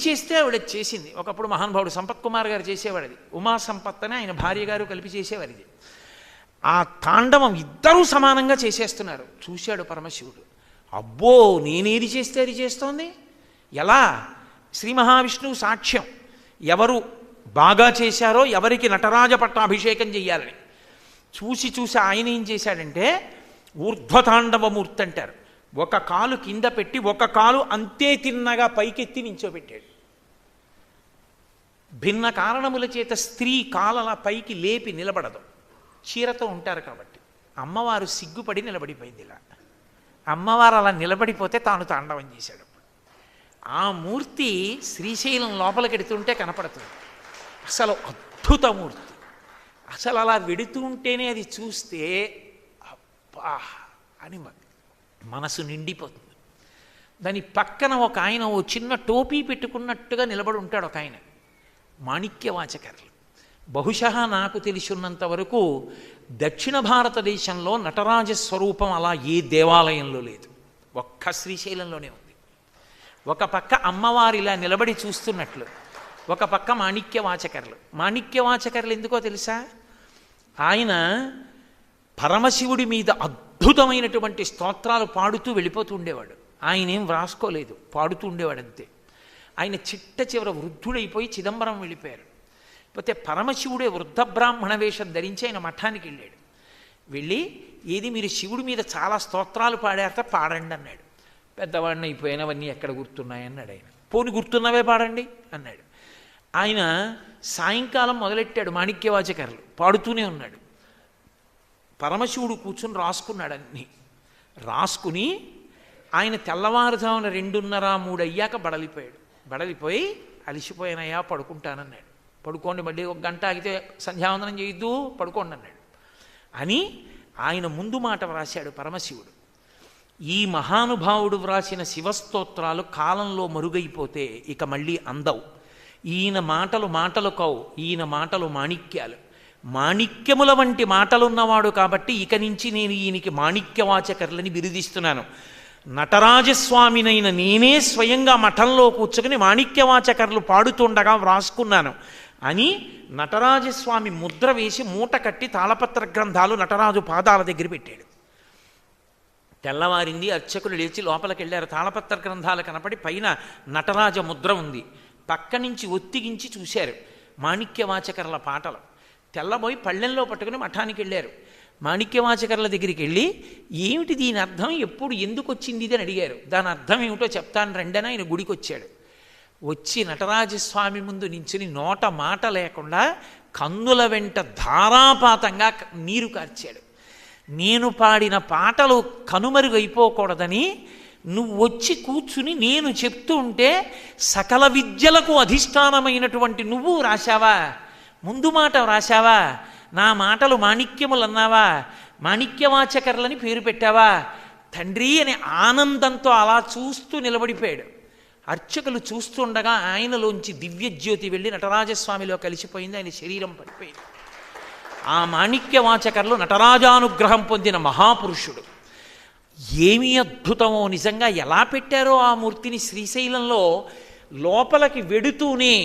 చేస్తే ఆవిడ చేసింది. ఒకప్పుడు మహానుభావుడు సంపత్ కుమార్ గారు చేసేవాడు అది. ఉమా సంపత్ అని ఆయన భార్య గారు కలిపి చేసేవారు ఇది. ఆ తాండవం ఇద్దరూ సమానంగా చేసేస్తున్నారు. చూశాడు పరమశివుడు. అబ్బో, నేనేది చేస్తే అది చేస్తోంది ఎలా? శ్రీ మహావిష్ణువు సాక్ష్యం. ఎవరు బాగా చేశారో ఎవరికి నటరాజ పట్టాభిషేకం చెయ్యాలని చూసి చూసి ఆయన ఏం చేశాడంటే ఊర్ధ్వతాండవమూర్తి అంటారు. ఒక కాలు కింద పెట్టి ఒక కాలు అంతే తిన్నగా పైకెత్తి నించోబెట్టాడు. భిన్న కారణముల చేత స్త్రీ కాలలా పైకి లేపి నిలబడదు, చీరతో ఉంటారు కాబట్టి. అమ్మవారు సిగ్గుపడి నిలబడిపోయింది. ఇలా అమ్మవారు అలా నిలబడిపోతే తాను తాండవం చేశాడు. ఆ మూర్తి శ్రీశైలం లోపలికెడుతుంటే కనపడుతుంది. అసలు అద్భుతమూర్తి. అసలు అలా వెడుతూ ఉంటేనే అది చూస్తే అబ్బా అని మనసు నిండిపోతుంది. దాని పక్కన ఒక ఆయన ఓ చిన్న టోపీ పెట్టుకున్నట్టుగా నిలబడి ఉంటాడు ఒక ఆయన, మాణిక్యవాచకర్లు. బహుశా నాకు తెలిసినంత వరకు దక్షిణ భారతదేశంలో నటరాజ స్వరూపం అలా ఏ దేవాలయంలో లేదు, ఒక్క శ్రీశైలంలోనే ఉంది. ఒక పక్క అమ్మవారి ఇలా నిలబడి చూస్తున్నట్లు, ఒక పక్క మాణిక్యవాచకర్లు. మాణిక్యవాచకర్లు ఎందుకో తెలుసా? ఆయన పరమశివుడి మీద అద్భుతమైనటువంటి స్తోత్రాలు పాడుతూ వెళ్ళిపోతూ ఉండేవాడు. ఆయన ఏం వ్రాసుకోలేదు, పాడుతూ ఉండేవాడు అంతే. ఆయన చిట్ట చివర వృద్ధుడైపోయి చిదంబరం వెళ్ళిపోయారు. పోతే పరమశివుడే వృద్ధ బ్రాహ్మణ వేషం ధరించి ఆయన మఠానికి వెళ్ళాడు. వెళ్ళి ఏది మీరు శివుడి మీద చాలా స్తోత్రాలు పాడారట, పాడండి అన్నాడు. పెద్దవాడిని అయిపోయినవన్నీ ఎక్కడ గుర్తున్నాయన్నాడు ఆయన. పోని గుర్తున్నవే పాడండి అన్నాడు. ఆయన సాయంకాలం మొదలెట్టాడు మాణిక్యవాచకర్లు, పాడుతూనే ఉన్నాడు. పరమశివుడు కూర్చుని రాసుకున్నాడు అన్నీ. రాసుకుని ఆయన తెల్లవారుజామున 2:30-3 అయ్యాక బడలిపోయాడు. బడలిపోయి అలిసిపోయినయా పడుకుంటానన్నాడు. పడుకోండి, మళ్ళీ 1 గంట ఆగితే సంధ్యావందనం చేయొద్దు, పడుకోండి అన్నాడు. అని ఆయన ముందు మాట వ్రాశాడు పరమశివుడు. ఈ మహానుభావుడు వ్రాసిన శివస్తోత్రాలు కాలంలో మరుగైపోతే ఇక మళ్ళీ అందవు. ఈయన మాటలు మాటలు కావు, ఈయన మాటలు మాణిక్యాలు. మాణిక్యముల వంటి మాటలున్నవాడు కాబట్టి ఇక నుంచి నేను ఈయనకి మాణిక్యవాచకర్లని బిరుదిస్తున్నాను. నటరాజస్వామినైన నేనే స్వయంగా మఠంలో కూర్చుని మాణిక్యవాచకర్లు పాడుతుండగా వ్రాసుకున్నాను అని నటరాజస్వామి ముద్ర వేసి మూట కట్టి తాళపత్ర గ్రంథాలు నటరాజు పాదాల దగ్గర పెట్టాడు. తెల్లవారింది, అర్చకులు లేచి లోపలికి వెళ్ళారు. తాళపత్ర గ్రంథాలు కనపడి పైన నటరాజ ముద్ర ఉంది. పక్క నుంచి ఒత్తిగించి చూశారు మాణిక్యవాచకర్ల పాటలు. తెల్లబోయి పళ్ళెంలో పట్టుకుని మఠానికి వెళ్ళారు. మాణిక్యవాచకర్ల దగ్గరికి వెళ్ళి ఏమిటి దీని అర్థం, ఎప్పుడు ఎందుకు వచ్చింది ఇది అని అడిగారు. దాని అర్థం ఏమిటో చెప్తాను రండి అని ఆయన గుడికి వచ్చాడు. వచ్చి నటరాజస్వామి ముందు నించుని నోట మాట లేకుండా కన్నుల వెంట ధారాపాతంగా నీరు కార్చాడు. నేను పాడిన పాటలు కనుమరుగైపోకూడదని నువ్వు వచ్చి కూర్చుని నేను చెప్తూ ఉంటే సకల విద్యలకు అధిష్టానమైనటువంటి నువ్వు రాశావా, ముందు మాట రాశావా, నా మాటలు మాణిక్యములు అన్నావా, మాణిక్యవాచకర్లని పేరు పెట్టావా తండ్రి అని ఆనందంతో అలా చూస్తూ నిలబడిపోయాడు. అర్చకులు చూస్తుండగా ఆయనలోంచి దివ్యజ్యోతి వెళ్ళి నటరాజస్వామిలో కలిసిపోయింది. ఆయన శరీరం పడిపోయింది. ఆ మాణిక్యవాచకర్లు నటరాజానుగ్రహం పొందిన మహాపురుషుడు. ఏమీ అద్భుతమో నిజంగా. ఎలా పెట్టారో ఆ మూర్తిని శ్రీశైలంలో లోపలికి వెడుతూనే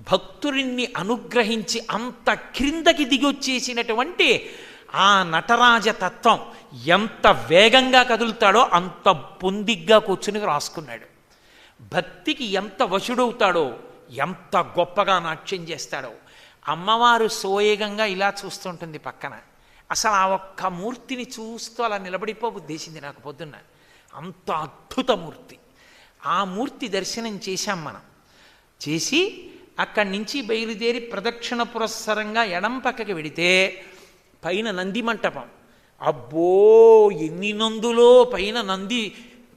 భక్తుడిని అనుగ్రహించి అంత క్రిందకి దిగొచ్చేసినటువంటి ఆ నటరాజ తత్వం ఎంత వేగంగా కదులుతాడో అంత పొందిగ్గా కూర్చుని రాసుకున్నాడు. భక్తికి ఎంత వశుడవుతాడో, ఎంత గొప్పగా నాట్యం చేస్తాడో. అమ్మవారు సోయేగంగా ఇలా చూస్తుంటుంది పక్కన. అసలు ఆ ఒక్క మూర్తిని చూస్తూ అలా నిలబడిపోబుద్దేసింది నాకు పొద్దున్న. అంత అద్భుత మూర్తి. ఆ మూర్తి దర్శనం చేశాం మనం. చేసి అక్కడి నుంచి బయలుదేరి ప్రదక్షిణ పురస్సరంగా ఎడం పక్కకి వెడితే పైన నంది మంటపం. అబ్బో, ఎన్ని నందులో! పైన నంది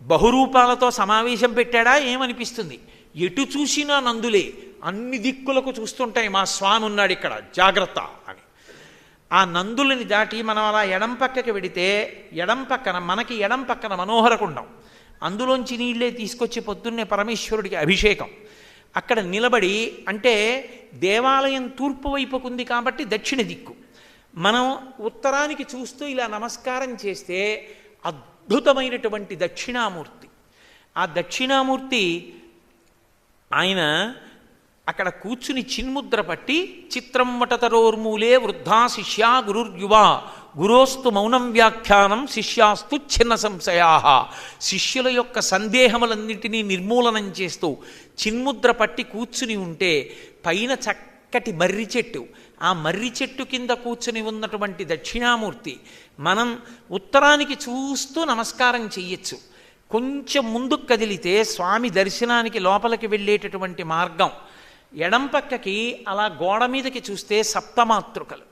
బహురూపాలతో సమావేశం పెట్టాడా ఏమనిపిస్తుంది. ఎటు చూసినా నందులే, అన్ని దిక్కులకు చూస్తుంటాయి మా స్వామి ఉన్నాడు ఇక్కడ జాగ్రత్త అని. ఆ నందులని దాటి మనం అలా ఎడం పక్కకి వెడితే మనకి ఎడం పక్కన మనోహరకుండం, అందులోంచి నీళ్ళే తీసుకొచ్చి పొద్దున్నే పరమేశ్వరుడికి అభిషేకం. అక్కడ నిలబడి, అంటే దేవాలయం తూర్పు వైపుకుంది కాబట్టి దక్షిణ దిక్కు, మనం ఉత్తరానికి చూస్తూ ఇలా నమస్కారం చేస్తే అద్భుతమైనటువంటి దక్షిణామూర్తి. ఆ దక్షిణామూర్తి ఆయన అక్కడ కూర్చుని చిన్ముద్ర పట్టి చిత్రం వటతరోర్మూలే వృద్ధా శిష్యా గురుర్యువా గురోస్తు మౌనం వ్యాఖ్యానం శిష్యాస్తు చిన్న సంశయా. శిష్యుల యొక్క సందేహములన్నిటినీ నిర్మూలనం చేస్తూ చిన్ముద్ర పట్టి కూర్చుని ఉంటే పైన చక్కటి మర్రి చెట్టు, ఆ మర్రి చెట్టు కింద కూర్చుని ఉన్నటువంటి దక్షిణామూర్తి మనం ఉత్తరానికి చూస్తూ నమస్కారం చెయ్యొచ్చు. కొంచెం ముందుకు కదిలితే స్వామి దర్శనానికి లోపలికి వెళ్ళేటటువంటి మార్గం, ఎడం పక్కకి అలా గోడ మీదకి చూస్తే సప్తమాతృకలు.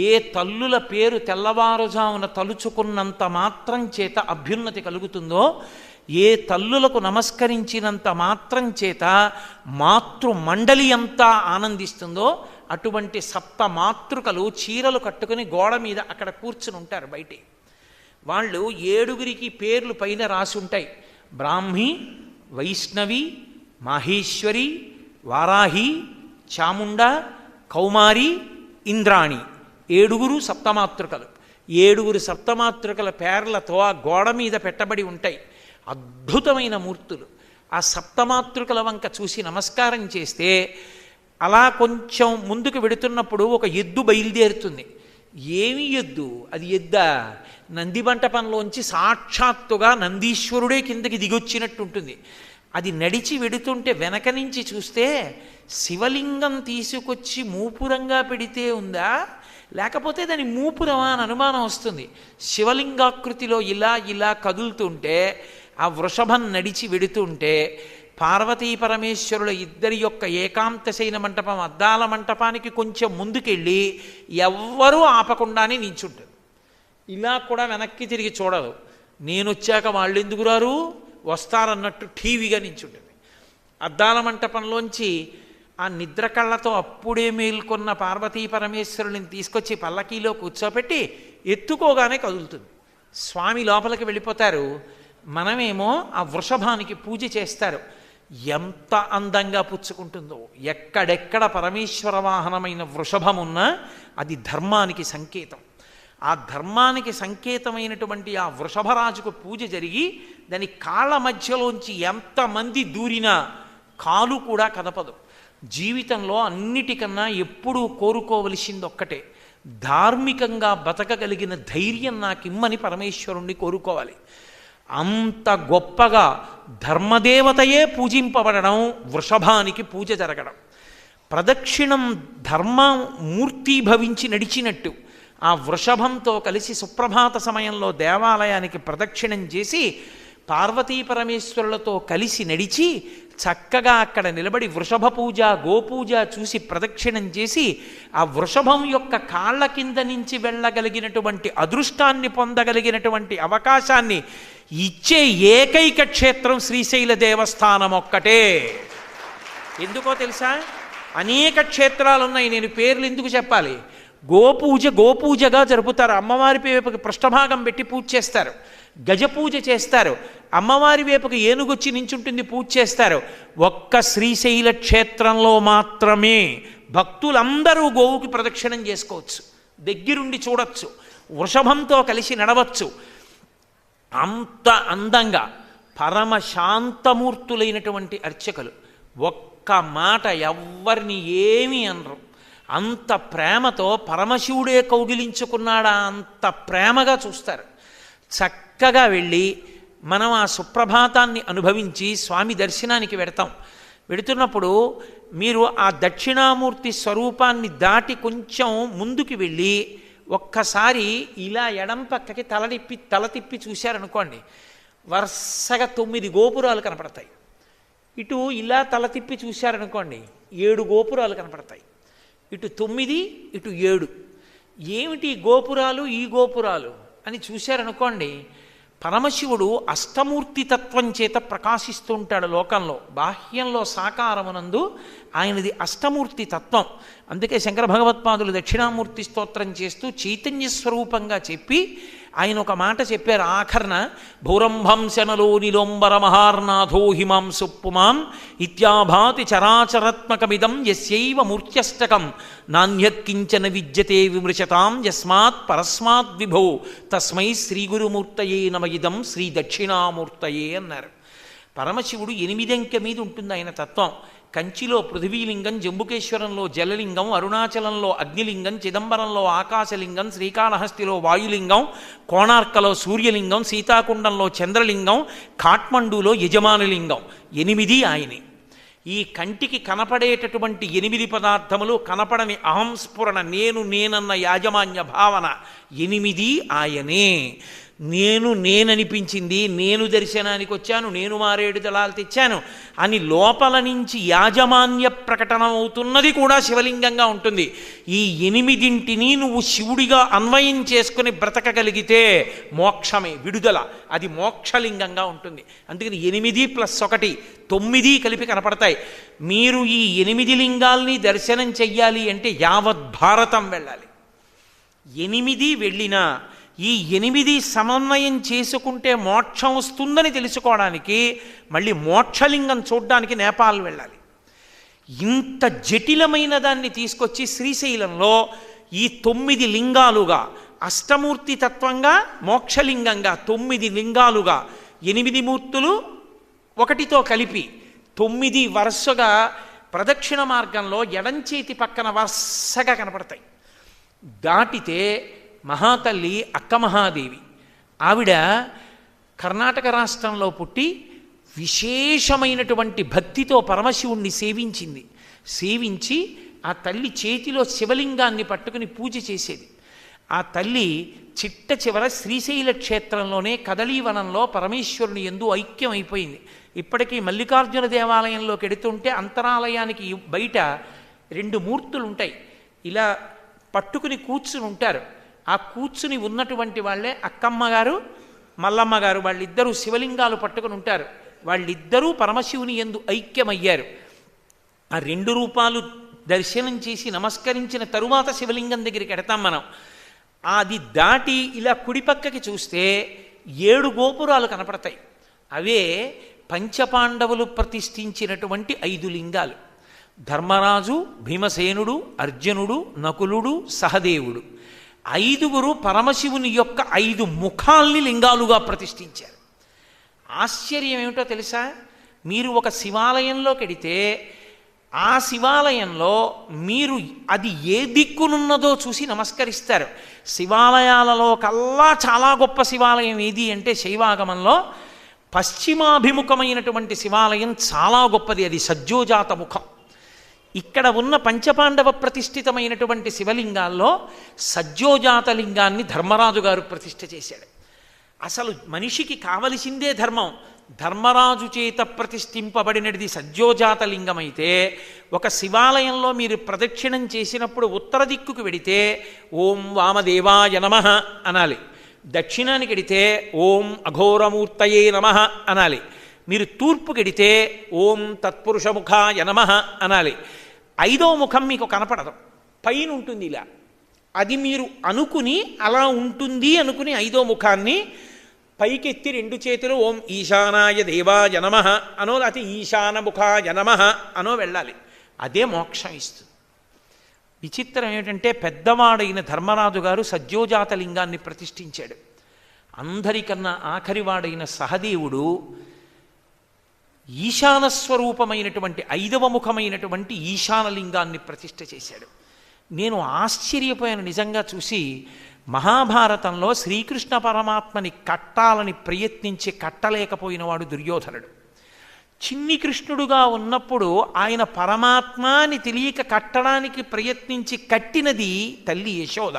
ఏ తల్లుల పేరు తెల్లవారుజామున తలుచుకున్నంత మాత్రం చేత అభ్యున్నతి కలుగుతుందో, ఏ తల్లులకు నమస్కరించినంత మాత్రం చేత మాతృమండలి అంతా ఆనందిస్తుందో, అటువంటి సప్తమాతృకలు చీరలు కట్టుకుని గోడ మీద అక్కడ కూర్చుని ఉంటారు బయటే. వాళ్ళు 7 పేర్లు పైన రాసి ఉంటాయి. బ్రాహ్మి, వైష్ణవి, మాహేశ్వరి, వారాహి, చాముండ, కౌమారి, ఇంద్రాణి. 7 సప్తమాతృకలు. 7 సప్తమాతృకల పేర్లతో ఆ గోడ మీద పెట్టబడి ఉంటాయి. అద్భుతమైన మూర్తులు. ఆ సప్తమాతృకల వంక చూసి నమస్కారం చేస్తే అలా కొంచెం ముందుకు వెడుతున్నప్పుడు ఒక ఎద్దు బయలుదేరుతుంది. ఏమి ఎద్దు? అది ఎద్దా? నంది మంటపంలోంచి సాక్షాత్తుగా నందీశ్వరుడే కిందకి దిగొచ్చినట్టు ఉంటుంది. అది నడిచి వెడుతుంటే వెనక నుంచి చూస్తే శివలింగం తీసుకొచ్చి మూపురంగా పెడితే ఉందా, లేకపోతే దాని మూపురమా అని అనుమానం వస్తుంది. శివలింగాకృతిలో ఇలా ఇలా కదులుతుంటే ఆ వృషభం నడిచి వెడుతుంటే పార్వతీ పరమేశ్వరుల ఇద్దరి యొక్క ఏకాంత శయన మంటపం అద్దాల మంటపానికి కొంచెం ముందుకెళ్ళి ఎవ్వరూ ఆపకుండానే నించుంటుంది. ఇలా కూడా వెనక్కి తిరిగి చూడదు. నేను వచ్చాక వాళ్ళు ఎందుకు రారు, వస్తారన్నట్టు టీవీగా నించుంటుంది. అద్దాల మంటపంలోంచి ఆ నిద్ర కళ్ళతో అప్పుడే మేల్కొన్న పార్వతీ పరమేశ్వరుని తీసుకొచ్చి పల్లకీలో కూర్చోపెట్టి ఎత్తుకోగానే కదులుతుంది. స్వామి లోపలికి వెళ్ళిపోతారు. మనమేమో ఆ వృషభానికి పూజ చేస్తారు. ఎంత అందంగా పుచ్చుకుంటుందో. ఎక్కడెక్కడ పరమేశ్వర వాహనమైన వృషభం ఉన్నా అది ధర్మానికి సంకేతం. ఆ ధర్మానికి సంకేతమైనటువంటి ఆ వృషభరాజుకు పూజ జరిగి దాని కాళ్ళ మధ్యలోంచి ఎంతమంది దూరినా కాలు కూడా కదపదు. జీవితంలో అన్నిటికన్నా ఎప్పుడూ కోరుకోవలసింది ఒక్కటే, ధార్మికంగా బతకగలిగిన ధైర్యం నాకిమ్మని పరమేశ్వరుణ్ణి కోరుకోవాలి. అంత గొప్పగా ధర్మదేవతయే పూజింపబడడం, వృషభానికి పూజ జరగడం. ప్రదక్షిణం ధర్మమూర్తీభవించి నడిచినట్టు ఆ వృషభంతో కలిసి సుప్రభాత సమయంలో దేవాలయానికి ప్రదక్షిణం చేసి పార్వతీ పరమేశ్వరులతో కలిసి నడిచి చక్కగా అక్కడ నిలబడి వృషభ పూజ గోపూజ చూసి ప్రదక్షిణం చేసి ఆ వృషభం యొక్క కాళ్ళ కింద నుంచి వెళ్ళగలిగినటువంటి అదృష్టాన్ని పొందగలిగినటువంటి అవకాశాన్ని ఇచ్చే ఏకైక క్షేత్రం శ్రీశైల దేవస్థానం ఒక్కటే. ఎందుకో తెలుసా? అనేక క్షేత్రాలు ఉన్నాయి, నేను పేర్లు ఎందుకు చెప్పాలి? గోపూజగా జరుపుతారు. అమ్మవారి వైపుకి పృష్ఠభాగం పెట్టి పూజ చేస్తారు. గజపూజ చేస్తారు. అమ్మవారి వైపుకి ఏనుగొచ్చి నించుంటుంది, పూజ చేస్తారు. ఒక్క శ్రీశైల క్షేత్రంలో మాత్రమే భక్తులందరూ గోవుకి ప్రదక్షిణం చేసుకోవచ్చు, దగ్గరుండి చూడొచ్చు, వృషభంతో కలిసి నడవచ్చు. అంత అందంగా పరమశాంతమూర్తులైనటువంటి అర్చకులు ఒక్క మాట ఎవ్వరిని ఏమీ అనరు. అంత ప్రేమతో పరమశివుడే కౌగిలించుకున్నాడా అంత ప్రేమగా చూస్తారు. చక్కగా వెళ్ళి మనం ఆ సుప్రభాతాన్ని అనుభవించి స్వామి దర్శనానికి వెడతాం. వెడుతున్నప్పుడు మీరు ఆ దక్షిణామూర్తి స్వరూపాన్ని దాటి కొంచెం ముందుకు వెళ్ళి ఒక్కసారి ఇలా ఎడం పక్కకి తల తిప్పి చూశారనుకోండి, వరుసగా 9 గోపురాలు కనపడతాయి. ఇటు ఇలా తల తిప్పి చూశారనుకోండి 7 గోపురాలు కనపడతాయి. ఇటు 9, ఇటు 7. ఏమిటి గోపురాలు, ఈ గోపురాలు అని చూశారనుకోండి, పరమశివుడు అష్టమూర్తి తత్వం చేత ప్రకాశిస్తూ ఉంటాడు లోకంలో. బాహ్యంలో సాకారమునందు ఆయనది అష్టమూర్తి తత్వం. అందుకే శంకర భగవత్పాదులు దక్షిణామూర్తి స్తోత్రం చేస్తూ చైతన్య స్వరూపంగా చెప్పి ఆయన ఒక మాట చెప్పారు ఆఖర్న, భౌరంభంశనలో నిలోంబర మహార్నాథో హిమాంసు పుమాన్ ఇత్యాభాతి చరాచరాత్మకమిదం యస్యైవ మూర్త్యష్టకం నాణ్యత్కించన విద్యతే విమృశతాం యస్మాత్ పరస్మాత్ విభో తస్మై శ్రీ గురుమూర్తయే నమ ఇదం శ్రీ దక్షిణామూర్తయే అన్నారు. పరమశివుడు 8 అంకె మీద ఉంటుంది ఆయన తత్వం. కంచిలో పృథివీలింగం, జంబుకేశ్వరంలో జలలింగం, అరుణాచలంలో అగ్నిలింగం, చిదంబరంలో ఆకాశలింగం, శ్రీకాళహస్తిలో వాయులింగం, కోణార్కలో సూర్యలింగం, సీతాకుండంలో చంద్రలింగం, కాఠ్మండూలో యజమానులింగం. 8 ఆయనే. ఈ కంటికి కనపడేటటువంటి 8 పదార్థములు, కనపడని అహంస్ఫురణ, నేనన్న యాజమాన్య భావన 8 ఆయనే. నేననిపించింది, నేను దర్శనానికి వచ్చాను, నేను మారేడు దళాలు తెచ్చాను అని లోపల నుంచి యాజమాన్య ప్రకటన అవుతున్నది కూడా శివలింగంగా ఉంటుంది. ఈ 8 నువ్వు శివుడిగా అన్వయం చేసుకుని బ్రతకగలిగితే మోక్షమే, విడుదల. అది మోక్షలింగంగా ఉంటుంది. అందుకని 8 + 1 9 కలిపి కనపడతాయి. మీరు ఈ 8 లింగాల్ని దర్శనం చెయ్యాలి అంటే యావత్ భారతం వెళ్ళాలి. 8 వెళ్ళినా ఈ 8 సమన్వయం చేసుకుంటే మోక్షం వస్తుందని తెలుసుకోవడానికి మళ్ళీ మోక్షలింగం చూడ్డానికి నేపాల్ వెళ్ళాలి. ఇంత జటిలమైన దాన్ని తీసుకొచ్చి శ్రీశైలంలో ఈ 9 లింగాలుగా, అష్టమూర్తి తత్వంగా, మోక్షలింగంగా 9 లింగాలుగా, 8 మూర్తులు 1తో కలిపి 9 వరుసగా ప్రదక్షిణ మార్గంలో ఎడంచేతి పక్కన వరుసగా కనపడతాయి. దాటితే మహాతల్లి అక్క మహాదేవి. ఆవిడ కర్ణాటక రాష్ట్రంలో పుట్టి విశేషమైనటువంటి భక్తితో పరమశివుణ్ణి సేవించి ఆ తల్లి చేతిలో శివలింగాన్ని పట్టుకుని పూజ చేసేది. ఆ తల్లి చిట్ట చివర శ్రీశైల క్షేత్రంలోనే కదలీవనంలో పరమేశ్వరుని యందు ఐక్యం అయిపోయింది. ఇప్పటికీ మల్లికార్జున దేవాలయంలోకి ఎడుతుంటే అంతరాలయానికి బయట 2 మూర్తులు ఉంటాయి. ఇలా పట్టుకుని కూర్చుని ఉంటారు. ఆ కూర్చుని ఉన్నటువంటి వాళ్ళే అక్కమ్మగారు, మల్లమ్మగారు. వాళ్ళిద్దరూ శివలింగాలు పట్టుకుని ఉంటారు. వాళ్ళిద్దరూ పరమశివుని యందు ఐక్యమయ్యారు. ఆ 2 రూపాలు దర్శనం చేసి నమస్కరించిన తరువాత శివలింగం దగ్గరికి ఎడతాం మనం. అది దాటి ఇలా కుడిపక్కకి చూస్తే 7 గోపురాలు కనపడతాయి. అవే పంచపాండవులు ప్రతిష్ఠించినటువంటి 5 లింగాలు. ధర్మరాజు, భీమసేనుడు, అర్జునుడు, నకులుడు, సహదేవుడు. 5 పరమశివుని యొక్క 5 ముఖాల్ని లింగాలుగా ప్రతిష్ఠించారు. ఆశ్చర్యం ఏమిటో తెలుసా? మీరు ఒక శివాలయంలోకి వెడితే ఆ శివాలయంలో మీరు అది ఏ దిక్కునున్నదో చూసి నమస్కరిస్తారు. శివాలయాలలో కల్లా చాలా గొప్ప శివాలయం ఏది అంటే శైవాగమంలో పశ్చిమాభిముఖమైనటువంటి శివాలయం చాలా గొప్పది. అది సజ్జోజాత ముఖం. ఇక్కడ ఉన్న పంచపాండవ ప్రతిష్ఠితమైనటువంటి శివలింగాల్లో సజ్జోజాత లింగాన్ని ధర్మరాజు గారు ప్రతిష్ఠ చేశాడు. అసలు మనిషికి కావలసిందే ధర్మం. ధర్మరాజు చేత ప్రతిష్ఠింపబడినది సజ్జోజాత లింగమైతే ఒక శివాలయంలో మీరు ప్రదక్షిణం చేసినప్పుడు ఉత్తర దిక్కుకు వెడితే ఓం వామదేవాయ నమః అనాలి. దక్షిణానికి వెడితే ఓం అఘోరమూర్తయే నమః అనాలి. మీరు తూర్పుకెడితే ఓం తత్పురుషముఖాయ నమః అనాలి. 5వ ముఖం మీకు కనపడదు, పైన ఉంటుంది ఇలా. అది మీరు అనుకుని అలా ఉంటుంది అనుకుని 5వ ముఖాన్ని పైకెత్తి 2 చేతులు ఓం ఈశానాయ దేవాయ నమః అనో లేకపోతే ఈశానముఖాయ నమః అనో వెళ్ళాలి. అదే మోక్షం ఇస్తుంది. విచిత్రం ఏమిటంటే పెద్దవాడైన ధర్మరాజు గారు సజ్జోజాత లింగాన్ని ప్రతిష్ఠించాడు. అందరికన్నా ఆఖరివాడైన సహదేవుడు ఈశానస్వరూపమైనటువంటి 5వ ముఖమైనటువంటి ఈశానలింగాన్ని ప్రతిష్ఠ చేశాడు. నేను ఆశ్చర్యపోయాను నిజంగా చూసి. మహాభారతంలో శ్రీకృష్ణ పరమాత్మని కట్టాలని ప్రయత్నించి కట్టలేకపోయినవాడు దుర్యోధనుడు. చిన్ని కృష్ణుడుగా ఉన్నప్పుడు ఆయన పరమాత్మాని తెలియక కట్టడానికి ప్రయత్నించి కట్టినది తల్లి యశోద.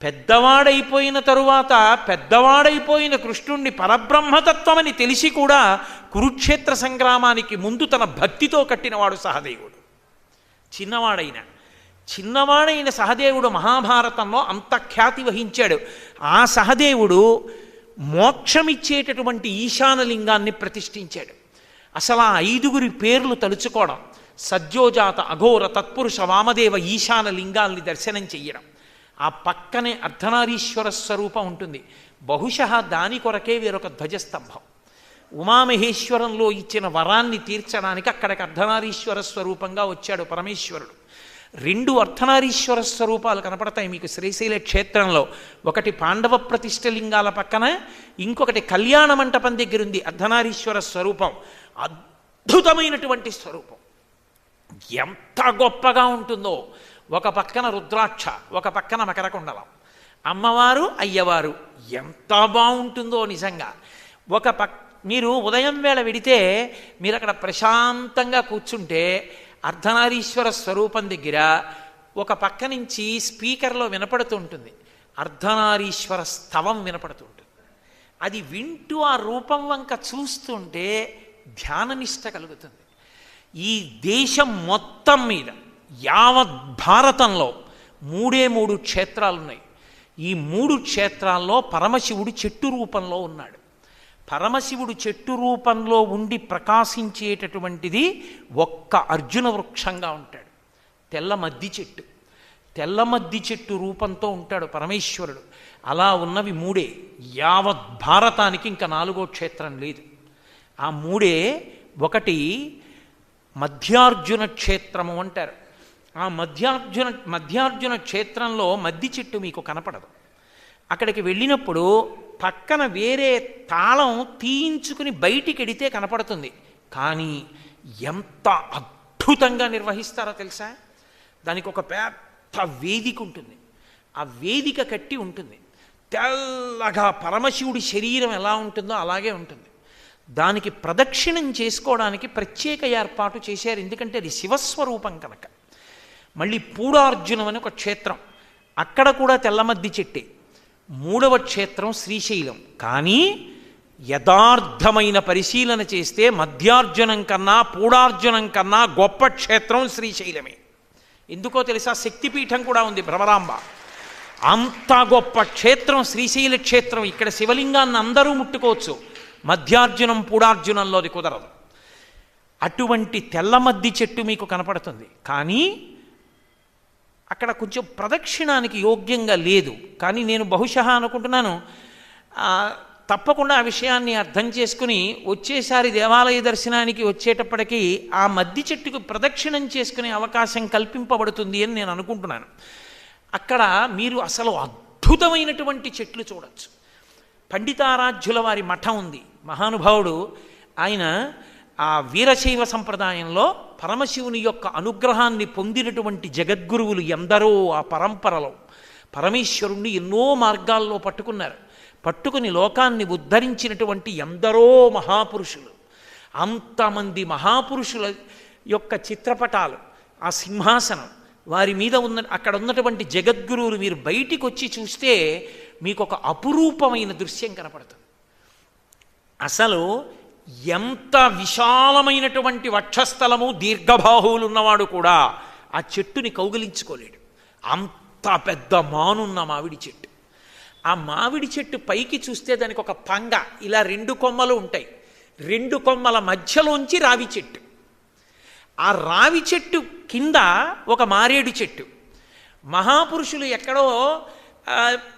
పెద్దవాడైపోయిన తరువాత పెద్దవాడైపోయిన కృష్ణుణ్ణి పరబ్రహ్మతత్వమని తెలిసి కూడా కురుక్షేత్ర సంగ్రామానికి ముందు తన భక్తితో కట్టినవాడు సహదేవుడు. చిన్నవాడైన సహదేవుడు మహాభారతంలో అంత ఖ్యాతి వహించాడు. ఆ సహదేవుడు మోక్షమిచ్చేటటువంటి ఈశానలింగాన్ని ప్రతిష్ఠించాడు. అసలు ఆ 5 పేర్లు తలుచుకోవడం, సజ్జోజాత, అఘోర, తత్పురుష, వామదేవ ఈశాన లింగాల్ని దర్శనం చెయ్యడం. ఆ పక్కనే అర్ధనారీశ్వర స్వరూపం ఉంటుంది. బహుశः దాని కొరకే వేరొక ధ్వజస్తంభం. ఉమామహేశ్వరంలో ఇచ్చిన వరాన్ని తీర్చడానికి అక్కడికి అర్ధనారీశ్వర స్వరూపంగా వచ్చాడు పరమేశ్వరుడు. 2 అర్ధనారీశ్వర స్వరూపాలు కనపడతాయి మీకు శ్రీశైల క్షేత్రంలో. ఒకటి పాండవ ప్రతిష్టలింగాల పక్కన, ఇంకొకటి కళ్యాణ మంటపం దగ్గర ఉంది అర్ధనారీశ్వర స్వరూపం. అద్భుతమైనటువంటి స్వరూపం, ఎంత గొప్పగా ఉంటుందో. ఒక పక్కన రుద్రాక్ష, ఒక పక్కన మకరకుండలం, అమ్మవారు అయ్యవారు, ఎంత బాగుంటుందో నిజంగా. మీరు ఉదయం వేళ వెడితే మీరు అక్కడ ప్రశాంతంగా కూర్చుంటే అర్ధనారీశ్వర స్వరూపం దగ్గర ఒక పక్క నుంచి స్పీకర్లో వినపడుతుంటుంది, అర్ధనారీశ్వర స్తవం వినపడుతుంటుంది. అది వింటూ ఆ రూపం వంక చూస్తుంటే ధ్యాననిష్ట కలుగుతుంది. ఈ దేశం మొత్తం మీద యావత్ భారతంలో 3 క్షేత్రాలున్నాయి. ఈ 3 క్షేత్రాల్లో పరమశివుడు చెట్టు రూపంలో ఉన్నాడు. పరమశివుడు చెట్టు రూపంలో ఉండి ప్రకాశించేటటువంటిది ఒక్క అర్జున వృక్షంగా ఉంటాడు. తెల్ల మద్ది చెట్టు, తెల్ల మద్ది చెట్టు రూపంతో ఉంటాడు పరమేశ్వరుడు. అలా ఉన్నవి 3. యావత్ భారతానికి ఇంకా 4వ క్షేత్రం లేదు. ఆ 3 ఒకటి మధ్యార్జున క్షేత్రము అంటారు. ఆ మధ్యార్జున క్షేత్రంలో మద్ది చెట్టు మీకు కనపడదు. అక్కడికి వెళ్ళినప్పుడు పక్కన వేరే తాళం తీయించుకుని బయటికి ఎడితే కనపడుతుంది. కానీ ఎంత అద్భుతంగా నిర్వహిస్తారో తెలుసా? దానికి ఒక పెద్ద వేదిక ఉంటుంది, ఆ వేదిక కట్టి ఉంటుంది. తెల్లగా పరమశివుడి శరీరం ఎలా ఉంటుందో అలాగే ఉంటుంది. దానికి ప్రదక్షిణం చేసుకోవడానికి ప్రత్యేక ఏర్పాటు చేశారు, ఎందుకంటే అది శివస్వరూపం కనుక. మళ్ళీ పూడార్జునం అని ఒక క్షేత్రం, అక్కడ కూడా తెల్లమద్ది చెట్టే. 3వ క్షేత్రం శ్రీశైలం. కానీ యథార్థమైన పరిశీలన చేస్తే మధ్యార్జునం కన్నా పూడార్జునం కన్నా గొప్ప క్షేత్రం శ్రీశైలమే. ఎందుకో తెలుసా? శక్తిపీఠం కూడా ఉంది భ్రమరాంబ. అంత గొప్ప క్షేత్రం శ్రీశైల క్షేత్రం. ఇక్కడ శివలింగాన్ని అందరూ ముట్టుకోవచ్చు, మధ్యార్జునం పూడార్జునంలో అది కుదరదు. అటువంటి తెల్లమద్ది చెట్టు మీకు కనపడుతుంది, కానీ అక్కడ కొంచెం ప్రదక్షిణానికి యోగ్యంగా లేదు. కానీ నేను బహుశా అనుకుంటున్నాను, తప్పకుండా ఆ విషయాన్ని అర్థం చేసుకుని వచ్చేసారి దేవాలయ దర్శనానికి వచ్చేటప్పటికీ ఆ మద్ది చెట్టుకు ప్రదక్షిణం చేసుకునే అవకాశం కల్పింపబడుతుంది అని నేను అనుకుంటున్నాను. అక్కడ మీరు అసలు అద్భుతమైనటువంటి చెట్లు చూడొచ్చు. పండితారాధ్యుల వారి మఠం ఉంది, మహానుభావుడు ఆయన. ఆ వీరశైవ సంప్రదాయంలో పరమశివుని యొక్క అనుగ్రహాన్ని పొందినటువంటి జగద్గురువులు ఎందరో ఆ పరంపరలో పరమేశ్వరుణ్ణి ఎన్నో మార్గాల్లో పట్టుకుని లోకాన్ని ఉద్ధరించినటువంటి ఎందరో మహాపురుషులు. అంతమంది మహాపురుషుల యొక్క చిత్రపటాలు, ఆ సింహాసనం, వారి మీద అక్కడ ఉన్నటువంటి జగద్గురువులు మీరు బయటికి వచ్చి చూస్తే మీకు ఒక అపురూపమైన దృశ్యం కనపడుతుంది. అసలు ఎంత విశాలమైనటువంటి వక్షస్థలము, దీర్ఘబాహువులు ఉన్నవాడు కూడా ఆ చెట్టుని కౌగిలించుకోలేడు. అంత పెద్ద మానున్న మామిడి చెట్టు. ఆ మామిడి చెట్టు పైకి చూస్తే దానికి ఒక పంగ, ఇలా 2 కొమ్మలు ఉంటాయి. 2 కొమ్మల మధ్యలోంచి రావి చెట్టు. ఆ రావి చెట్టు కింద ఒక మారేడు చెట్టు. మహాపురుషులు ఎక్కడో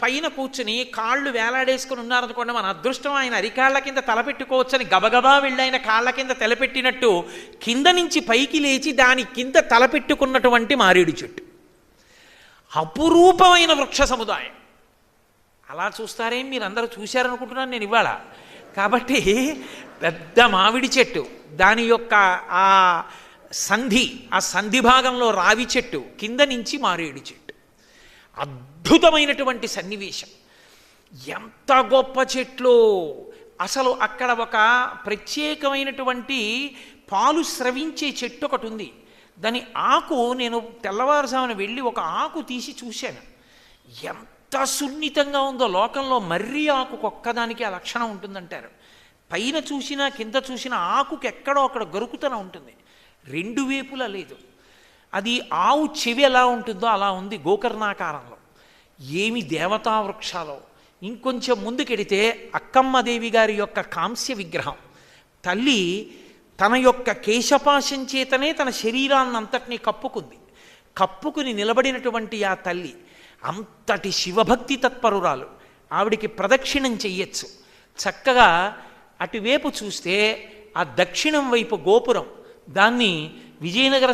పైన కూర్చుని కాళ్ళు వేలాడేసుకుని ఉన్నారనుకోండి, మన అదృష్టం ఆయన అరికాళ్ళ కింద తలపెట్టుకోవచ్చని గబగబా వెళ్ళి ఆయన కాళ్ళ కింద తలపెట్టినట్టు కింద నుంచి పైకి లేచి దాని కింద తలపెట్టుకున్నటువంటి మారేడు చెట్టు. అపురూపమైన వృక్ష సముదాయం. అలా చూస్తారేం? మీరు అందరూ చూశారనుకుంటున్నాను నేను ఇవాళ. కాబట్టి పెద్ద మామిడి చెట్టు, దాని యొక్క ఆ సంధి భాగంలో రావి చెట్టు, కింద నుంచి మారేడు చెట్టు. అద్భుతమైనటువంటి సన్నివేశం. ఎంత గొప్ప చెట్లు! అసలు అక్కడ ఒక ప్రత్యేకమైనటువంటి పాలు స్రవించే చెట్టు ఒకటి ఉంది. దాని ఆకు నేను తెల్లవారుజామున వెళ్ళి ఒక ఆకు తీసి చూశాను. ఎంత సున్నితంగా ఉందో! లోకంలో మర్రి ఆకుకు ఒక్కదానికి ఆ లక్షణం ఉంటుందంటారు. పైన చూసినా కింద చూసినా ఆకుకి ఎక్కడో అక్కడ గరుకుతన ఉంటుంది, 2 వైపులా లేదు. అది ఆవు చెవి ఎలా ఉంటుందో అలా ఉంది గోకర్ణాకారంలో. ఏమి దేవతా వృక్షాలో! ఇంకొంచెం ముందుకెడితే అక్కమ్మదేవి గారి యొక్క కాంస్య విగ్రహం. తల్లి తన యొక్క కేశపాశం చేతనే తన శరీరాన్నంతటినీ కప్పుకుని నిలబడినటువంటి ఆ తల్లి అంతటి శివభక్తి తత్పరురాలు. ఆవిడికి ప్రదక్షిణం చెయ్యొచ్చు. చక్కగా అటువైపు చూస్తే ఆ దక్షిణం వైపు గోపురం, దాన్ని విజయనగర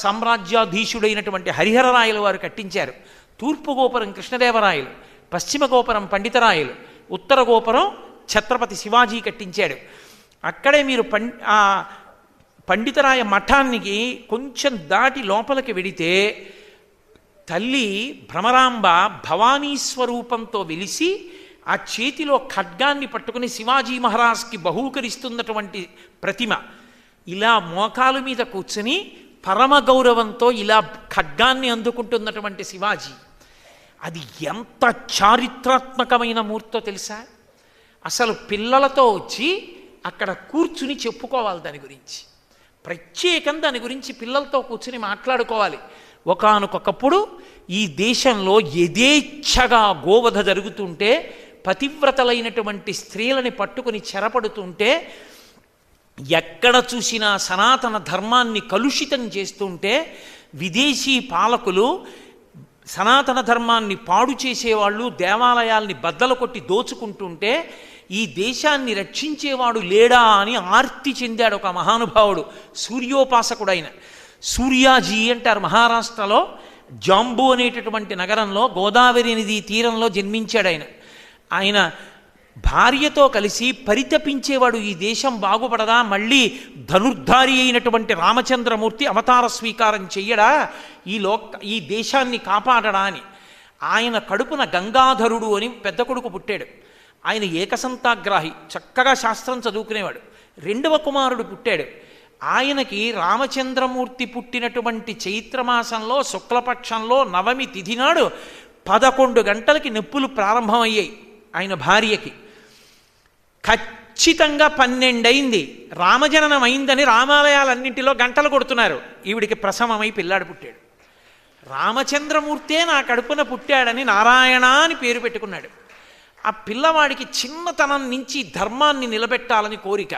సామ్రాజ్యాధీశుడైనటువంటి హరిహరరాయలు వారు కట్టించారు. తూర్పు గోపురం కృష్ణదేవరాయలు, పశ్చిమ గోపురం పండితరాయలు, ఉత్తర గోపురం ఛత్రపతి శివాజీ కట్టించాడు. అక్కడే మీరు ఆ పండితరాయ మఠానికి కొంచెం దాటి లోపలికి వెడితే తల్లి భ్రమరాంబ భవానీ స్వరూపంతో వెలిసి ఆ చేతిలో ఖడ్గాన్ని పట్టుకుని శివాజీ మహారాజ్కి బహూకరిస్తున్నటువంటి ప్రతిమ. ఇలా మోకాలు మీద కూర్చుని పరమ గౌరవంతో ఇలా ఖడ్గాన్ని అందుకుంటున్నటువంటి శివాజీ. అది ఎంత చారిత్రాత్మకమైన మూర్తో తెలుసా? అసలు పిల్లలతో వచ్చి అక్కడ కూర్చుని చెప్పుకోవాలి దాని గురించి, ప్రత్యేకం దాని గురించి పిల్లలతో కూర్చుని మాట్లాడుకోవాలి. ఒకానొకప్పుడు ఈ దేశంలో యథేచ్ఛగా గోవధ జరుగుతుంటే, పతివ్రతలైనటువంటి స్త్రీలని పట్టుకుని చెరపడుతుంటే, ఎక్కడ చూసినా సనాతన ధర్మాన్ని కలుషితం చేస్తుంటే, విదేశీ పాలకులు సనాతన ధర్మాన్ని పాడు చేసేవాళ్ళు దేవాలయాల్ని బద్దలు కొట్టి దోచుకుంటుంటే, ఈ దేశాన్ని రక్షించేవాడు లేడా అని ఆర్తి చెందాడు ఒక మహానుభావుడు, సూర్యోపాసకుడైన సూర్యాజీ అంటారు. మహారాష్ట్రలో జాంబు అనేటటువంటి నగరంలో గోదావరి నది తీరంలో జన్మించాడు ఆయన. ఆయన భార్యతో కలిసి పరితపించేవాడు, ఈ దేశం బాగుపడదా, మళ్ళీ ధనుర్ధారి అయినటువంటి రామచంద్రమూర్తి అవతార స్వీకారం చెయ్యడా, ఈ దేశాన్ని కాపాడడా అని. ఆయన కడుపున గంగాధరుడు అని పెద్ద కొడుకు పుట్టాడు. ఆయన ఏకసంతాగ్రాహి, చక్కగా శాస్త్రం చదువుకునేవాడు. రెండవ కుమారుడు పుట్టాడు. ఆయనకి రామచంద్రమూర్తి పుట్టినటువంటి చైత్రమాసంలో శుక్లపక్షంలో నవమి తిథి నాడు 11 గంటలకి నొప్పులు ప్రారంభమయ్యాయి ఆయన భార్యకి. ఖచ్చితంగా 12 అయింది, రామజననం అయిందని రామాలయాలన్నింటిలో గంటలు కొడుతున్నారు. ఈవిడికి ప్రసవమై పిల్లాడు పుట్టాడు. రామచంద్రమూర్తే నా కడుపున పుట్టాడని నారాయణ అని పేరు పెట్టుకున్నాడు. ఆ పిల్లవాడికి చిన్నతనం నుంచి ధర్మాన్ని నిలబెట్టాలని కోరిక.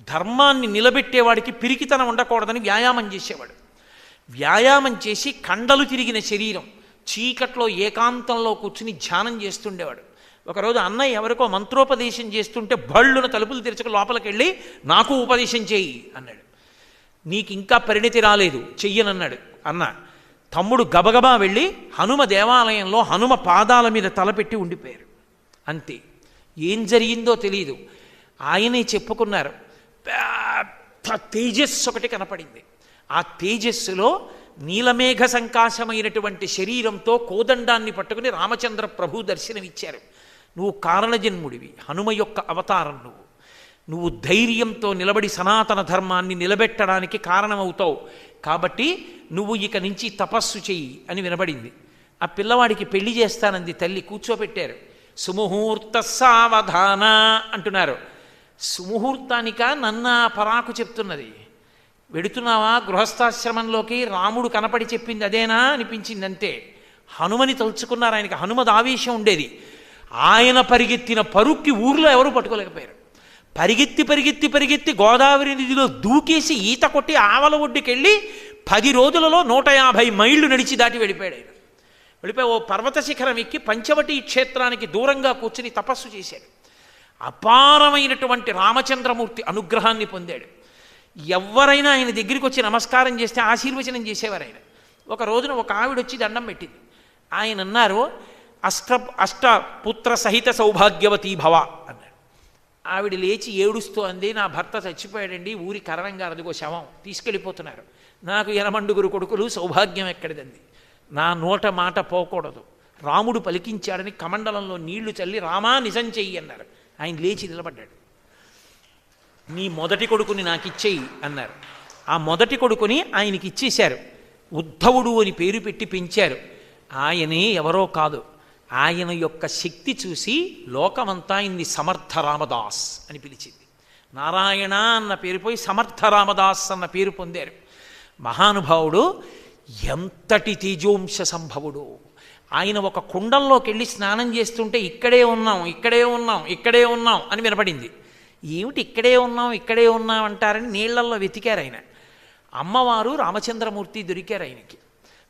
ధర్మాన్ని నిలబెట్టేవాడికి పిరికితనం ఉండకూడదని వ్యాయామం చేసేవాడు. వ్యాయామం చేసి కండలు తిరిగిన శరీరం, చీకట్లో ఏకాంతంలో కూర్చుని ధ్యానం చేస్తుండేవాడు. ఒకరోజు అన్నయ్య ఎవరికో మంత్రోపదేశం చేస్తుంటే బళ్ళున తలుపులు తెరుచుకు లోపలికి వెళ్ళి నాకు ఉపదేశం చేయి అన్నాడు. నీకు ఇంకా పరిణితి రాలేదు, చెయ్యనన్నాడు అన్న. తమ్ముడు గబగబా వెళ్ళి హనుమ దేవాలయంలో హనుమ పాదాల మీద తలపెట్టి ఉండిపోయారు. అంతే, ఏం జరిగిందో తెలియదు. ఆయనే చెప్పుకున్నారు, పెద్ద తేజస్సు ఒకటి కనపడింది. ఆ తేజస్సులో నీలమేఘ సంకాశమైనటువంటి శరీరంతో కోదండాన్ని పట్టుకుని రామచంద్ర ప్రభు దర్శనమిచ్చారు. నువ్వు కారణజన్ముడివి, హనుమ యొక్క అవతారం నువ్వు ధైర్యంతో నిలబడి సనాతన ధర్మాన్ని నిలబెట్టడానికి కారణమవుతావు, కాబట్టి నువ్వు ఇక నుంచి తపస్సు చెయ్యి అని వినబడింది. ఆ పిల్లవాడికి పెళ్లి చేస్తానంది తల్లి. కూర్చోబెట్టారు. సుముహూర్త సావధాన అంటున్నారు. సుముహూర్తానిక నన్న పరాకు చెప్తున్నది. వెడుతున్నావా గృహస్థాశ్రమంలోకి, రాముడు కనపడి చెప్పింది అదేనా అనిపించింది అంతే. హనుమని తలుచుకున్నారు. ఆయనకి హనుమద్ ఆవేశం ఉండేది. ఆయన పరిగెత్తిన పరుక్కి ఊర్లో ఎవరు పట్టుకోలేకపోయారు. పరిగెత్తి పరిగెత్తి పరిగెత్తి గోదావరి నదిలో దూకేసి ఈత కొట్టి ఆవల ఒడ్డుకెళ్ళి 10 రోజులలో 150 మైళ్ళు నడిచి దాటి వెళ్ళిపోయాడు. ఆయన వెళ్ళిపోయి ఓ పర్వత శిఖరం ఎక్కి పంచవటి క్షేత్రానికి దూరంగా కూర్చుని తపస్సు చేశాడు. అపారమైనటువంటి రామచంద్రమూర్తి అనుగ్రహాన్ని పొందాడు. ఎవరైనా ఆయన దగ్గరికి వచ్చి నమస్కారం చేస్తే ఆశీర్వచనం చేసేవారు ఆయన. ఒక రోజున ఒక ఆవిడ వచ్చి దండం పెట్టింది. ఆయన అన్నారు, అష్టపుత్ర సహిత సౌభాగ్యవతీ భవ అన్నాడు. ఆవిడ లేచి ఏడుస్తూ అంది, నా భర్త చచ్చిపోయాడండి, ఊరి కరణంగా అదిగో శవం తీసుకెళ్ళిపోతున్నారు, నాకు 80 కొడుకులు, సౌభాగ్యం ఎక్కడిదండి, నా నోట మాట పోకూడదు, రాముడు పలికించాడని కమండలంలో నీళ్లు చల్లి రామా నిజం చెయ్యి అన్నారు. ఆయన లేచి నిలబడ్డాడు. నీ మొదటి కొడుకుని నాకు ఇచ్చేయి అన్నారు. ఆ మొదటి కొడుకుని ఆయనకి ఇచ్చేశారు. ఉద్ధవుడు అని పేరు పెట్టి పెంచారు. ఆయనే ఎవరో కాదు, ఆయన యొక్క శక్తి చూసి లోకమంతా ఇన్ని సమర్థ రామదాస్ అని పిలిచింది. నారాయణ అన్న పేరు పోయి సమర్థ రామదాస్ అన్న పేరు పొందారు. మహానుభావుడు ఎంతటి తేజోంశ సంభవుడు. ఆయన ఒక కుండంలోకి వెళ్ళి స్నానం చేస్తుంటే ఇక్కడే ఉన్నాం ఇక్కడే ఉన్నాం ఇక్కడే ఉన్నాం అని వినపడింది. ఏమిటి ఇక్కడే ఉన్నాం ఇక్కడే ఉన్నాం అంటారని నీళ్లల్లో వెతికారు ఆయన. అమ్మవారు రామచంద్రమూర్తి దొరికారు ఆయనకి.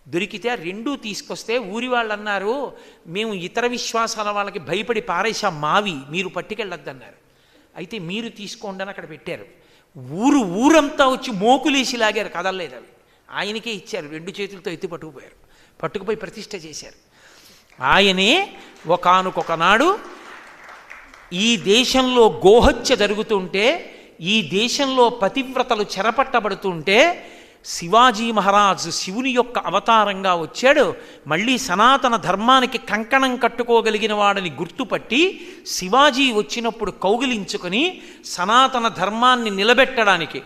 దొరికితే రెండూ తీసుకొస్తే ఊరి వాళ్ళు అన్నారు, మేము ఇతర విశ్వాసాల వాళ్ళకి భయపడి పారేశాం మావి, మీరు పట్టుకెళ్ళొద్దన్నారు. అయితే మీరు తీసుకోండి అని అక్కడ పెట్టారు. ఊరంతా వచ్చి మోకులేసి లాగారు, కదలలేదు అవి. ఆయనకే ఇచ్చారు, 2 చేతులతో ఎత్తి పట్టుకుపోయారు, పట్టుకుపోయి ప్రతిష్ఠ చేశారు. ఆయనే ఒకానొకనాడు ఈ దేశంలో గోహత్య జరుగుతుంటే, ఈ దేశంలో పతివ్రతలు చెరపట్టబడుతుంటే శివాజీ మహారాజు శివుని యొక్క అవతారంగా వచ్చాడు. మళ్ళీ సనాతన ధర్మానికి కంకణం కట్టుకోగలిగిన వాడిని గుర్తుపట్టి శివాజీ వచ్చినప్పుడు కౌగిలించుకొని సనాతన ధర్మాన్ని నిలబెట్టడానికి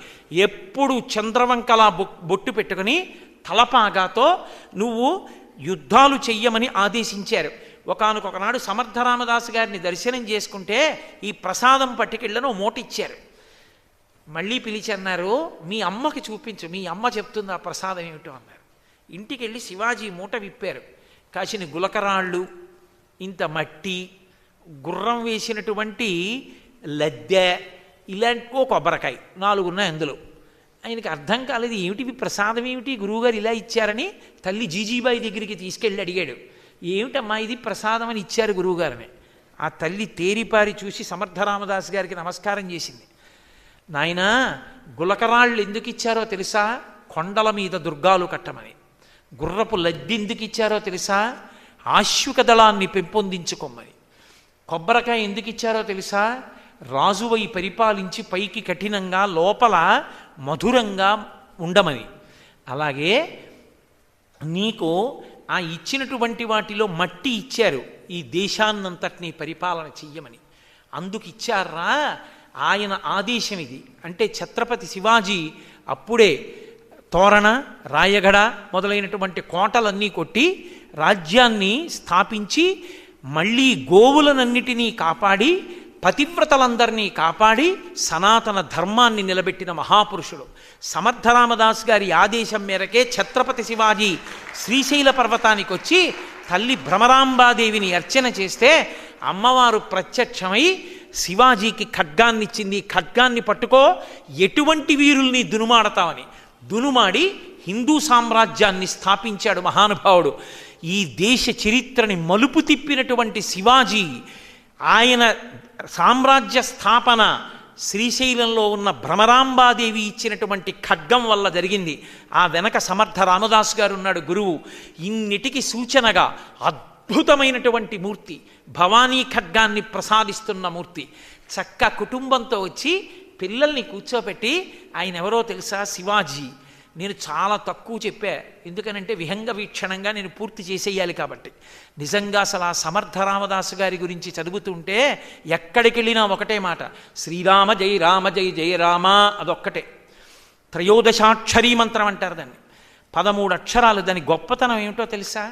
ఎప్పుడు చంద్రవంకలా బొట్టు పెట్టుకుని తలపాగాతో నువ్వు యుద్ధాలు చెయ్యమని ఆదేశించారు. ఒకానొకనాడు సమర్థరామదాసు గారిని దర్శనం చేసుకుంటే ఈ ప్రసాదం పట్టుకెళ్ళను మూటిచ్చారు. మళ్ళీ పిలిచి అన్నారు, మీ అమ్మకి చూపించు, మీ అమ్మ చెప్తుంది ఆ ప్రసాదం ఏమిటో అన్నారు. ఇంటికి వెళ్ళి శివాజీ మూట విప్పారు. కాసిన గులకరాళ్ళు, ఇంత మట్టి, గుర్రం వేసినటువంటి లద్దె, ఇలాంటి కొబ్బరికాయ 4 ఉన్నాయి అందులో. ఆయనకి అర్థం కాలేదు, ఏమిటి ప్రసాదం ఏమిటి, గురువుగారు ఇలా ఇచ్చారని తల్లి జీజీబాయి దగ్గరికి తీసుకెళ్ళి అడిగాడు, ఏమిటమ్మా ఇది ప్రసాదం అని ఇచ్చారు గురువుగారని. ఆ తల్లి తేరిపారి చూసి సమర్థరామదాసు గారికి నమస్కారం చేసింది. నాయనా, గులకరాళ్ళు ఎందుకు ఇచ్చారో తెలుసా? కొండల మీద దుర్గాలు కట్టమని. గుర్రపు లద్ది ఎందుకు ఇచ్చారో తెలుసా? ఆశ్విక దళాన్ని పెంపొందించుకోమని. కొబ్బరికాయ ఎందుకు ఇచ్చారో తెలుసా? రాజువై పరిపాలించి పైకి కఠినంగా లోపల మధురంగా ఉండమని. అలాగే నీకు ఆ ఇచ్చినటువంటి వాటిలో మట్టి ఇచ్చారు, ఈ దేశాన్నంతటినీ పరిపాలన చెయ్యమని. అందుకు ఇచ్చారా, ఆయన ఆదేశం ఇది. అంటే ఛత్రపతి శివాజీ అప్పుడే తోరణ, రాయగడ మొదలైనటువంటి కోటలన్నీ కొట్టి రాజ్యాన్ని స్థాపించి మళ్ళీ గోవులనన్నిటినీ కాపాడి పతివ్రతలందరినీ కాపాడి సనాతన ధర్మాన్ని నిలబెట్టిన మహాపురుషుడు. సమర్థరామదాస్ గారి ఆదేశం మేరకే ఛత్రపతి శివాజీ శ్రీశైల పర్వతానికి వచ్చి తల్లి భ్రమరాంబాదేవిని అర్చన చేస్తే అమ్మవారు ప్రత్యక్షమై శివాజీకి ఖడ్గాన్ని ఇచ్చింది. ఖడ్గాన్ని పట్టుకో, ఎటువంటి వీరుల్ని దునుమాడతామని. దునుమాడి హిందూ సామ్రాజ్యాన్ని స్థాపించాడు మహానుభావుడు. ఈ దేశ చరిత్రని మలుపు తిప్పినటువంటి శివాజీ, ఆయన సామ్రాజ్య స్థాపన శ్రీశైలంలో ఉన్న భ్రమరాంబాదేవి ఇచ్చినటువంటి ఖడ్గం వల్ల జరిగింది. ఆ వెనక సమర్థ రామదాసు గారు ఉన్నాడు గురువు. ఇన్నిటికి సూచనగా అద్భుతమైనటువంటి మూర్తి, భవానీ ఖడ్గాన్ని ప్రసాదిస్తున్న మూర్తి. చక్క కుటుంబంతో వచ్చి పిల్లల్ని కూర్చోపెట్టి, ఆయన ఎవరో తెలుసా? శివాజీ. నేను చాలా తక్కువ చెప్పా, ఎందుకనంటే విహంగ వీక్షణంగా నేను పూర్తి చేసేయాలి కాబట్టి. నిజంగా అసలు ఆ సమర్థ రామదాసు గారి గురించి చదువుతుంటే ఎక్కడికి వెళ్ళినా ఒకటే మాట, శ్రీరామ జయ రామ జయ జయ రామ, అదొక్కటే. త్రయోదశాక్షరీ మంత్రం అంటారు దాన్ని, 13 అక్షరాలు. దాని గొప్పతనం ఏమిటో తెలుసా?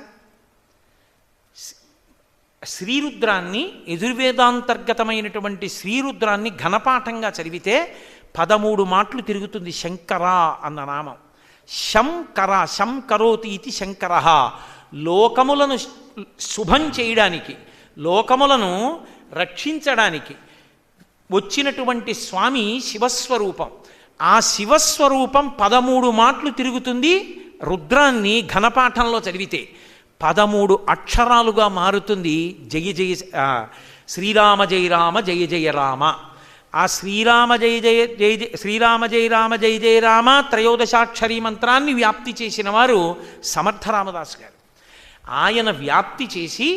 శ్రీరుద్రాన్ని, యజుర్వేదాంతర్గతమైనటువంటి శ్రీరుద్రాన్ని ఘనపాఠంగా చదివితే 13 మాటలు తిరుగుతుంది శంకర అన్న నామం. శంకర, శంకరోతి ఇది శంకర. లోకములను శుభం చేయడానికి, లోకములను రక్షించడానికి వచ్చినటువంటి స్వామి శివస్వరూపం. ఆ శివస్వరూపం 13 మాటలు తిరుగుతుంది. రుద్రాన్ని ఘనపాఠంలో చదివితే 13 అక్షరాలుగా మారుతుంది. జయ జయ శ్రీరామ జయ రామ జయ జయ రామ. ఆ శ్రీరామ జయ జయ జయ జయ శ్రీరామ జయ రామ జయ జయ రామ త్రయోదశాక్షరీ మంత్రాన్ని వ్యాప్తి చేసిన వారు సమర్థ రామదాసు గారు. ఆయన వ్యాప్తి చేసి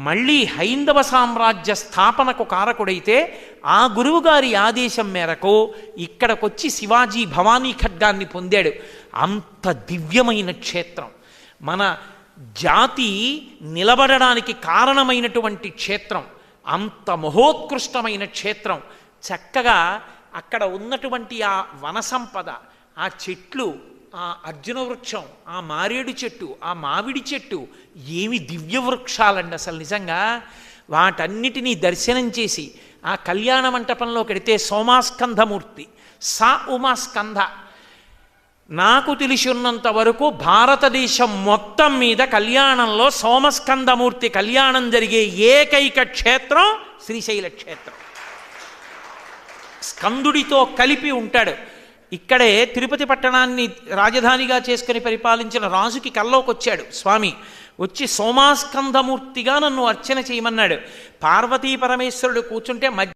మళ్ళీ హైందవ సామ్రాజ్య స్థాపనకు కారకుడైతే ఆ గురువుగారి ఆదేశం మేరకు ఇక్కడికొచ్చి శివాజీ భవానీ ఖడ్గాన్ని పొందాడు. అంత దివ్యమైన క్షేత్రం, మన జాతి నిలబడడానికి కారణమైనటువంటి క్షేత్రం, అంత మహోత్కృష్టమైన క్షేత్రం. చక్కగా అక్కడ ఉన్నటువంటి ఆ వన సంపద, ఆ చెట్లు, ఆ అర్జున వృక్షం, ఆ మారేడు చెట్టు, ఆ మామిడి చెట్టు, ఏమి దివ్య వృక్షాలండి అసలు నిజంగా. వాటన్నిటినీ దర్శనం చేసి ఆ కళ్యాణ మంటపంలో కడితే సోమాస్కంధమూర్తి, సా ఉమాస్కంధ. నాకు తెలిసి ఉన్నంత వరకు భారతదేశం మొత్తం మీద కళ్యాణంలో సోమస్కంధమూర్తి కళ్యాణం జరిగే ఏకైక క్షేత్రం శ్రీశైల క్షేత్రం. స్కందుడితో కలిపి ఉంటాడు. ఇక్కడే తిరుపతి పట్టణాన్ని రాజధానిగా చేసుకుని పరిపాలించిన రాజుకి కల్లోకి వచ్చాడు స్వామి. వచ్చి సోమాస్కంధమూర్తిగా నన్ను అర్చన చేయమన్నాడు. పార్వతీ పరమేశ్వరుడు కూర్చుంటే మధ్య